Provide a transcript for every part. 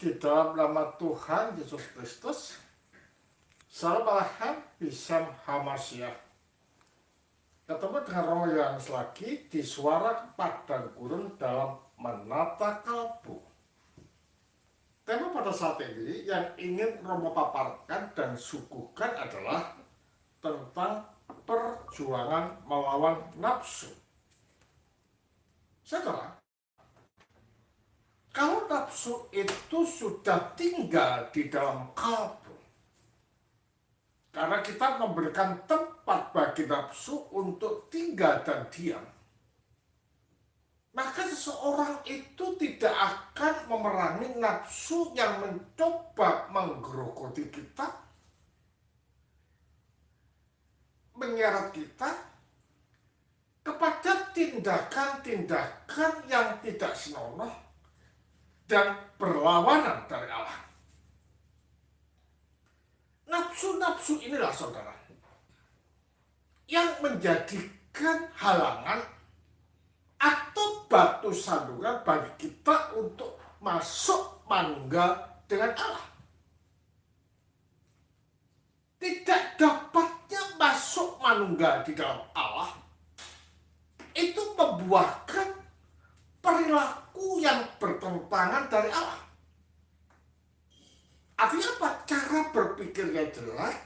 Di dalam nama Tuhan Yesus Kristus, Salam Alaikum Hisam Hamasyah. Ketemu dengan Romo Yohanes lagi di Suara Padang Gurun dalam Menata Kalbu. Tema pada saat ini yang ingin Romo paparkan dan suguhkan adalah tentang perjuangan melawan nafsu. Saudara, kalau nafsu itu sudah tinggal di dalam kalbu, karena kita memberikan tempat bagi nafsu untuk tinggal dan diam, maka seseorang itu tidak akan memerangi nafsu yang mencoba menggerogoti kita, menyeret kita kepada tindakan-tindakan yang tidak senonoh dan berlawanan dari Allah. Nafsu-nafsu inilah saudara yang menjadikan halangan atau batu sandungan bagi kita untuk masuk manunggal dengan Allah. Tidak dapatnya masuk manunggal di dalam Allah itu membuahkan perilaku yang bertentangan dari Allah. Artinya apa? Cara berpikirnya jelek,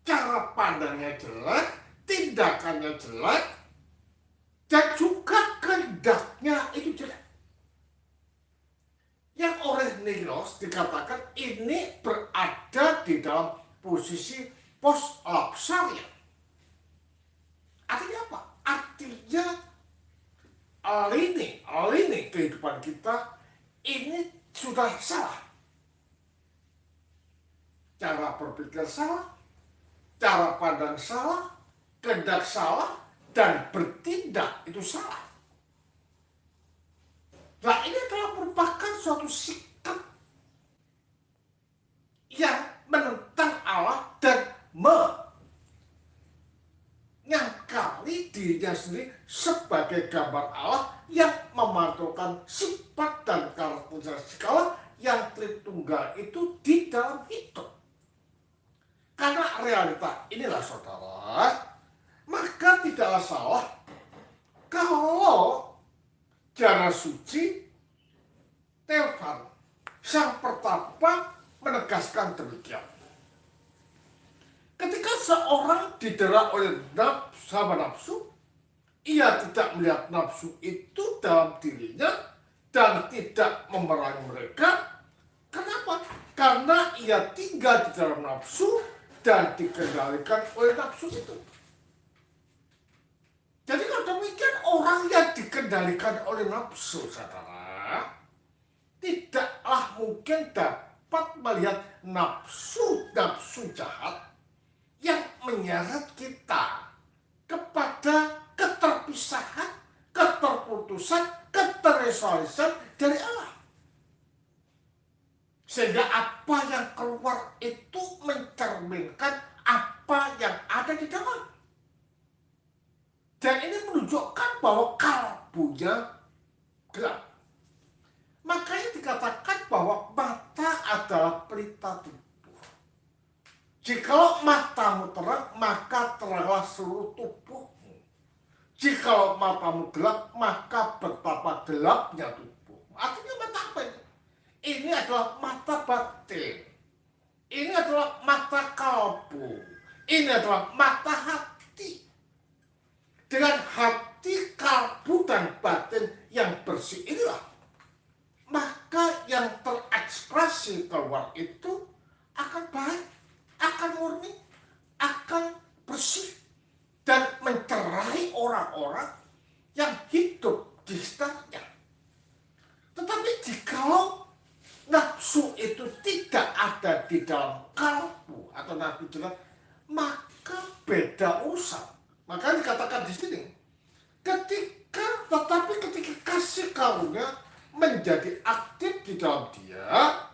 cara pandangnya jelek, tindakannya jelek, dan juga kehendaknya itu jelek. Yang oleh Nilos dikatakan ini berada di dalam posisi post lapsaria. Artinya apa? Artinya aline kehidupan kita ini sudah salah. Cara berpikir salah, cara pandang salah, kehendak salah, dan bertindak itu salah. Nah, ini adalah merupakan suatu sikap yang menentang Allah dan menyangkali dirinya sendiri sebagai gambar Allah yang memantulkan sifat dan karakteristik Allah yang Tritunggal itu di dalam hidup. Karena realita inilah saudara, maka tidaklah salah kalau Jana Suci Theophan sang pertapa menegaskan demikian. Ketika seorang didera oleh nafsu, ia tidak melihat nafsu itu dalam dirinya dan tidak memerangi mereka. Kenapa? Karena ia tinggal di dalam nafsu dan dikendalikan oleh nafsu itu. Jadi kalau demikian orang yang dikendalikan oleh nafsu, saudara, tidaklah mungkin dapat melihat nafsu jahat yang menyeret kita kepada keterpisahan, keterputusan, keterisolisan dari Allah. Sehingga apa yang keluar itu mencerminkan apa yang ada di dalam. Dan ini menunjukkan bahwa kalbunya gelap. Makanya dikatakan bahwa mata adalah pelita tubuh. Jikalau matamu terang, maka teranglah seluruh tubuhmu. Jikalau matamu gelap, maka betapa gelapnya tubuh. Artinya mata apa ini? Ini adalah mata batin. Ini adalah mata kalbu. Ini adalah mata hati. Dengan hati, kalbu, dan batin yang bersih inilah, maka yang terekspresi keluar itu akan baik, akan murni, akan bersih, dan mencerai orang-orang yang hidup di sekitarnya. Tetapi jikalau nafsu itu tidak ada di dalam kalbu atau nafsu jelek, maka beda urusan. Maka dikatakan di sini, ketika kasih karunia menjadi aktif di dalam dia,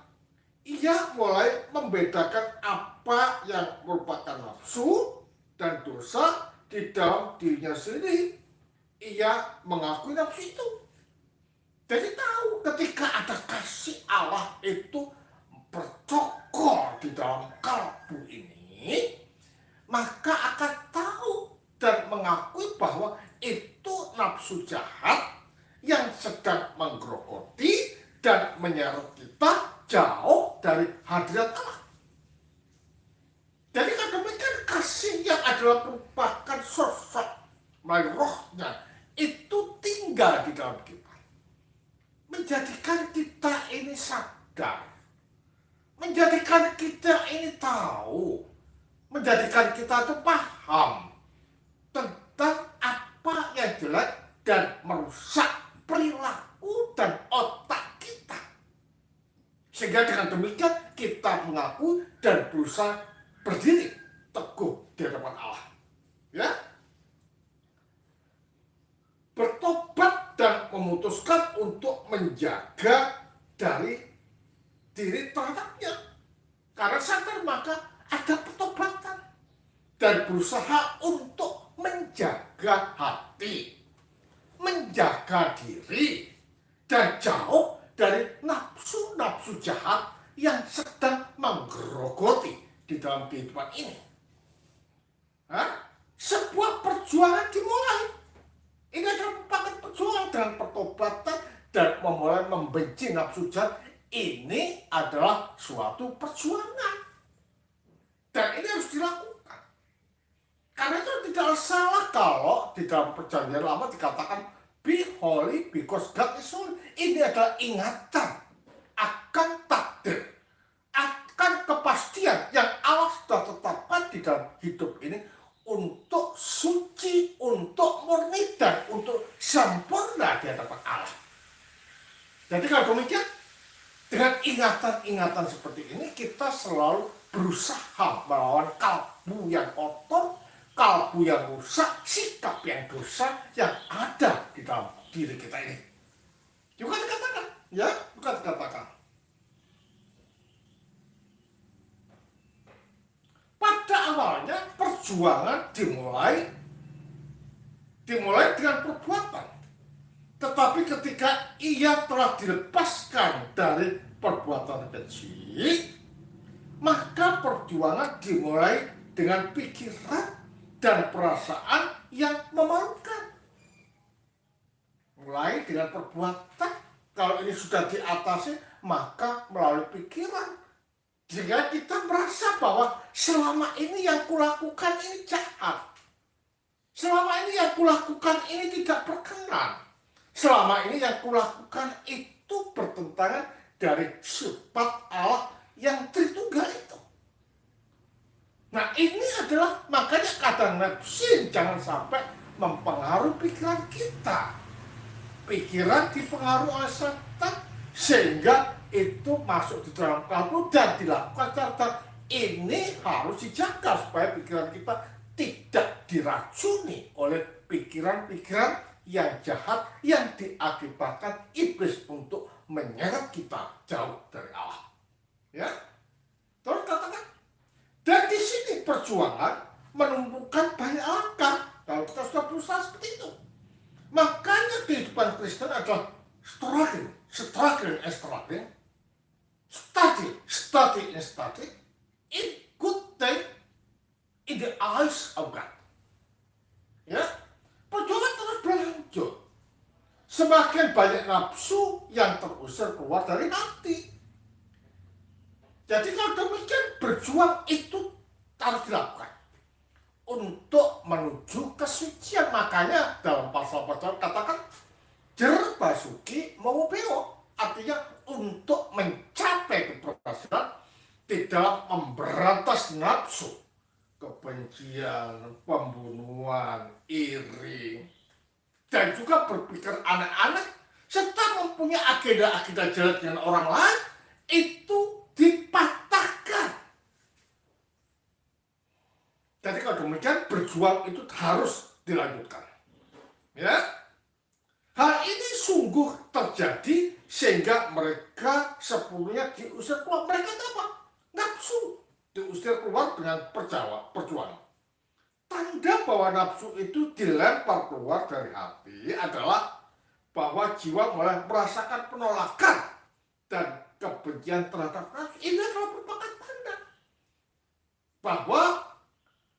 ia mulai membedakan apa yang merupakan nafsu dan dosa di dalam dirinya sendiri. Ia mengakui nafsu itu. Jadi tahu ketika ada kasih Allah itu kita jauh dari hadirat Allah. Jadi kan demikian, kasih yang adalah merupakan sosok melalui rohnya itu tinggal di dalam kita, menjadikan kita ini sadar, menjadikan kita ini tahu, menjadikan kita itu paham tentang apa yang jelek dan merusak perilaku dan otak kita. Sehingga dengan demikian kita mengaku dan berusaha berdiri teguh di hadapan Allah. Ya, bertobat dan memutuskan untuk menjaga dari diri terhadapnya. Karena sadar maka ada pertobatan dan berusaha untuk menjaga hati, menjaga diri, dan jauh dari nafsu-nafsu jahat yang sedang menggerogoti di dalam kehidupan ini. Sebuah perjuangan dimulai. Ini adalah merupakan perjuangan dengan pertobatan dan memulai membenci nafsu jahat. Ini adalah suatu perjuangan. Dan ini harus dilakukan. Karena itu tidak salah kalau di dalam perjanjian lama dikatakan be holy because God is holy. Ini adalah ingatan akan takdir, akan kepastian yang Allah sudah tetapkan di dalam hidup ini untuk suci, untuk murni, dan untuk sempurna di hadapan Allah. Jadi kalau demikian, dengan ingatan-ingatan seperti ini, kita selalu berusaha melawan kalbu yang kotor, kalbu yang rusak, sikap yang dosa yang ada di dalam diri kita ini. Juga dikatakan, ya, juga dikatakan. Pada awalnya perjuangan dimulai dengan perbuatan. Tetapi ketika ia telah dilepaskan dari perbuatan keji, maka perjuangan dimulai dengan pikiran dan perasaan yang memalukan. Mulai dengan perbuatan, kalau ini sudah diatasi, maka melalui pikiran. Jika kita merasa bahwa selama ini yang kulakukan ini jahat, selama ini yang kulakukan ini tidak berkenan, selama ini yang kulakukan itu bertentangan dari sifat Allah yang Tritunggal itu. Nah, ini adalah makanya kata nafsin jangan sampai mempengaruhi pikiran kita. Pikiran dipengaruhi oleh setan sehingga itu masuk di dalam kalbu dan dilakukan secara ini harus dijaga supaya pikiran kita tidak diracuni oleh pikiran-pikiran yang jahat yang diakibatkan iblis untuk menyeret kita jauh dari Allah. Ya, terus katakan. Dan di sini perjuangan menumbuhkan banyak langkah. Kalau kita sudah berusaha seperti itu, makanya kehidupan Kristen adalah struggling, study in good thing in the eyes of God. Ya, perjuangan terus berlanjut. Semakin banyak nafsu yang terusir keluar dari hati. Jadi kalau demikian berjuang itu harus dilakukan untuk menuju kesucian. Makanya dalam pasal-pasal katakan jer basuki mau beo, artinya untuk mencapai keberhasilan di dalam memberantas nafsu, kebencian, pembunuhan, iri, dan juga berpikir aneh-aneh serta mempunyai agenda-agenda jelek dengan orang lain itu dipatahkan. Jadi kalau demikian berjuang itu harus dilanjutkan. Ya, hal ini sungguh terjadi sehingga mereka sepenuhnya diusir keluar. Mereka apa? Nafsu diusir keluar dengan perjuangan. Tanda bahwa nafsu itu dilempar keluar dari hati adalah bahwa jiwa mulai merasakan penolakan dan kebencian terhadap nafsu. Ini adalah merupakan tanda bahwa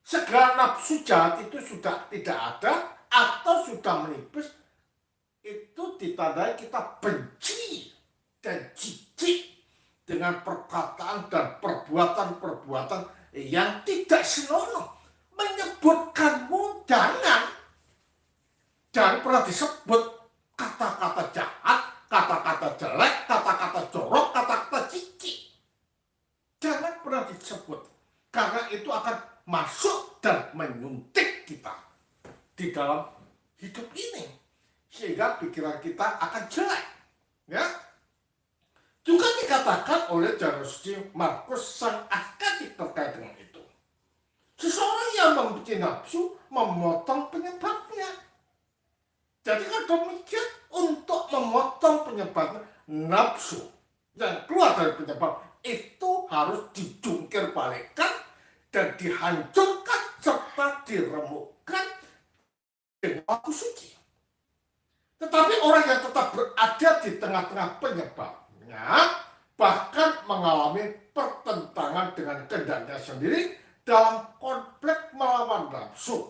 segala nafsu jahat itu sudah tidak ada atau sudah menipis. Itu ditandai kita benci dan jijik dengan perkataan dan perbuatan-perbuatan yang tidak senonoh, menyebutkanmu jangan pernah disebut kata-kata jahat, kata-kata jelek, kata-kata jorok, kata-kata cici. Jangan pernah disebut, karena itu akan masuk dan menyuntik kita di dalam hidup ini, sehingga pikiran kita akan jelek. Ya, juga dikatakan oleh Jana Suci Markus sang Askadik terkait dengan itu. Seseorang yang membenci nafsu memotong penyebabnya. Jadi kalau demikian, untuk memotong penyebab nafsu yang keluar dari penyebab itu harus dijungkir balikkan dan dihancurkan serta diremukkan dengan waktu suci. Tetapi orang yang tetap berada di tengah-tengah penyebabnya, bahkan mengalami pertentangan dengan kehendaknya sendiri dalam konflik melawan nafsu.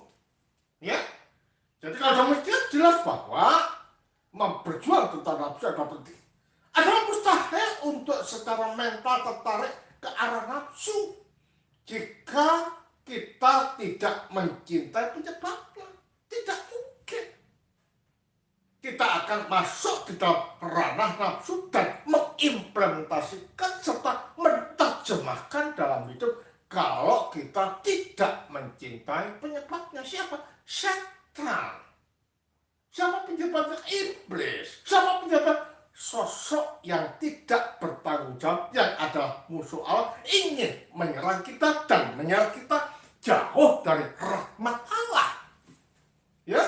Ya, jadi kalau demikian jelas bahwa berjuang tentang nafsu adalah penting. Adalah mustahil untuk secara mental tertarik ke arah nafsu jika kita tidak mencintai penyebabnya. Tidak mungkin. Kita akan masuk di dalam ranah nafsu dan mengimplementasikan serta menerjemahkan dalam hidup kalau kita tidak mencintai penyebabnya. Siapa? Setan. Siapa penyebabnya? Iblis. Siapa penyebab? Sosok yang tidak bertanggung jawab, yang adalah musuh Allah, ingin menyerang kita dan menyerang kita jauh dari rahmat Allah. Ya,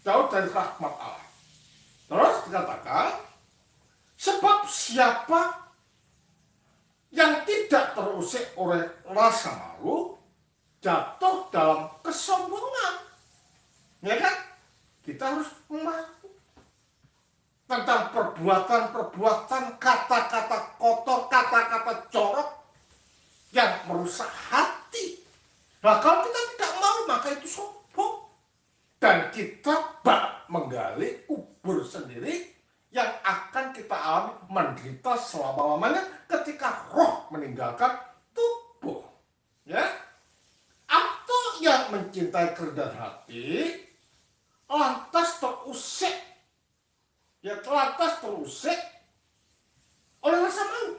jauh dari rahmat Allah. Terus dikatakan, sebab siapa yang tidak terusik oleh rasa malu jatuh dalam kesombongan. Ya kan? Kita harus malu tentang perbuatan-perbuatan, kata-kata kotor, kata-kata jorok yang merusak hati. Nah, kalau kita tidak mau, maka itu sombong. Dan kita bak menggali kubur sendiri yang akan kita alami menderita selama-lamanya ketika roh meninggalkan tubuh. Ya, atau yang mencintai kerendahan hati lantas terusik, oleh rasa malu.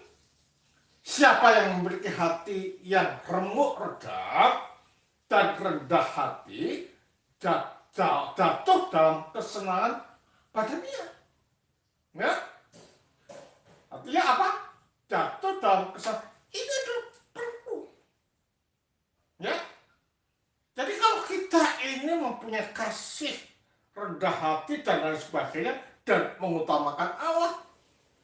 Siapa yang memiliki hati yang remuk redap dan rendah hati jatuh dalam kesenangan pada dia. Ya, artinya apa? Jatuh dalam kesenangan. Ini adalah perlu. Ya, jadi kalau kita ini mempunyai kasih, rendah hati dan lain sebagainya, dan mengutamakan Allah,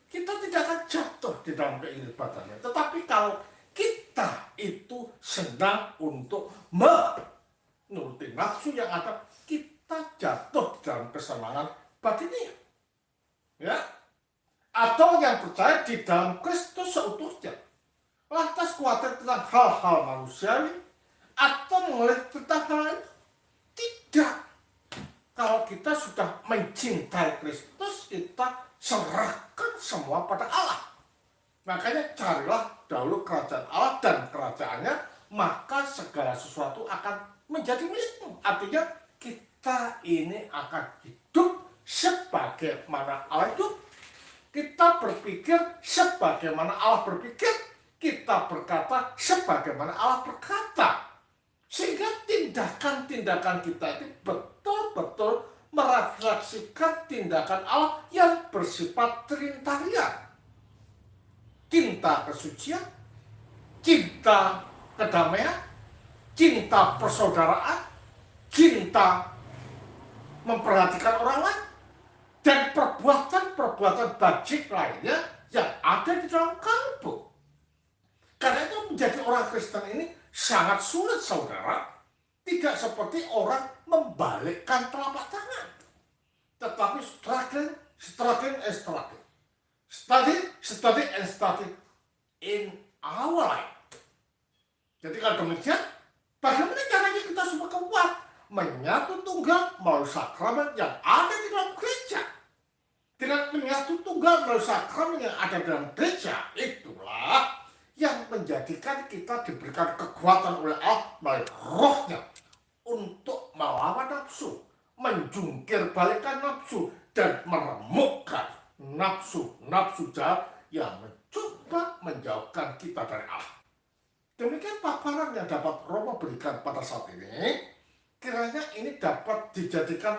kita tidak akan jatuh di dalam keiribatannya. Tetapi kalau kita itu senang untuk menuruti nafsu yang ada, kita jatuh di dalam kesenangan batinnya. Ya, atau yang percaya di dalam Kristus seutuhnya, lantas khawatir tentang hal-hal manusiawi atau mengelik tentang hal lain. Tidak. Kalau kita sudah mencintai Kristus, kita serahkan semua pada Allah. Makanya carilah dahulu kerajaan Allah dan kerajaannya, maka segala sesuatu akan menjadi milikmu. Artinya kita ini akan hidup sebagaimana Allah hidup. Kita berpikir sebagaimana Allah berpikir. Kita berkata sebagaimana Allah berkata. Sehingga tindakan-tindakan kita itu betul-betul merefleksikan tindakan Allah yang bersifat trinitarian. Cinta kesucian, cinta kedamaian, cinta persaudaraan, cinta memperhatikan orang lain, dan perbuatan-perbuatan bajik lainnya yang ada di dalam kalbu. Karena itu menjadi orang Kristen ini sangat sulit, saudara. Tidak seperti orang membalikkan telapak tangan, tetapi struggling in our life. Jadi kalau demikian, bagaimana caranya kita semua kuat menyatu tunggal melalui sakramen yang ada di dalam gereja? Dengan menyatu tunggal melalui sakramen yang ada di dalam gereja, itulah menjadikan kita diberikan kekuatan oleh Allah melalui rohnya untuk melawan nafsu, menjungkir balikan nafsu, dan meremukkan nafsu jahat yang mencoba menjauhkan kita dari Allah. Demikian paparan yang dapat Romo berikan pada saat ini. Kiranya ini dapat dijadikan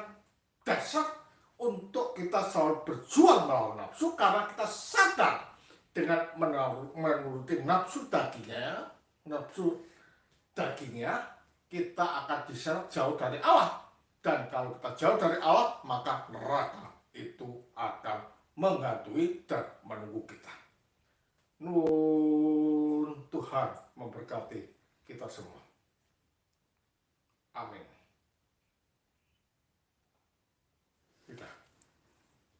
dasar untuk kita selalu berjuang melawan nafsu, karena kita sadar dengan menuruti nafsu dagingnya, kita akan diseret jauh dari Allah. Dan kalau kita jauh dari Allah, maka neraka itu akan menghantui dan menunggu kita. Nun, Tuhan memberkati kita semua. Amin.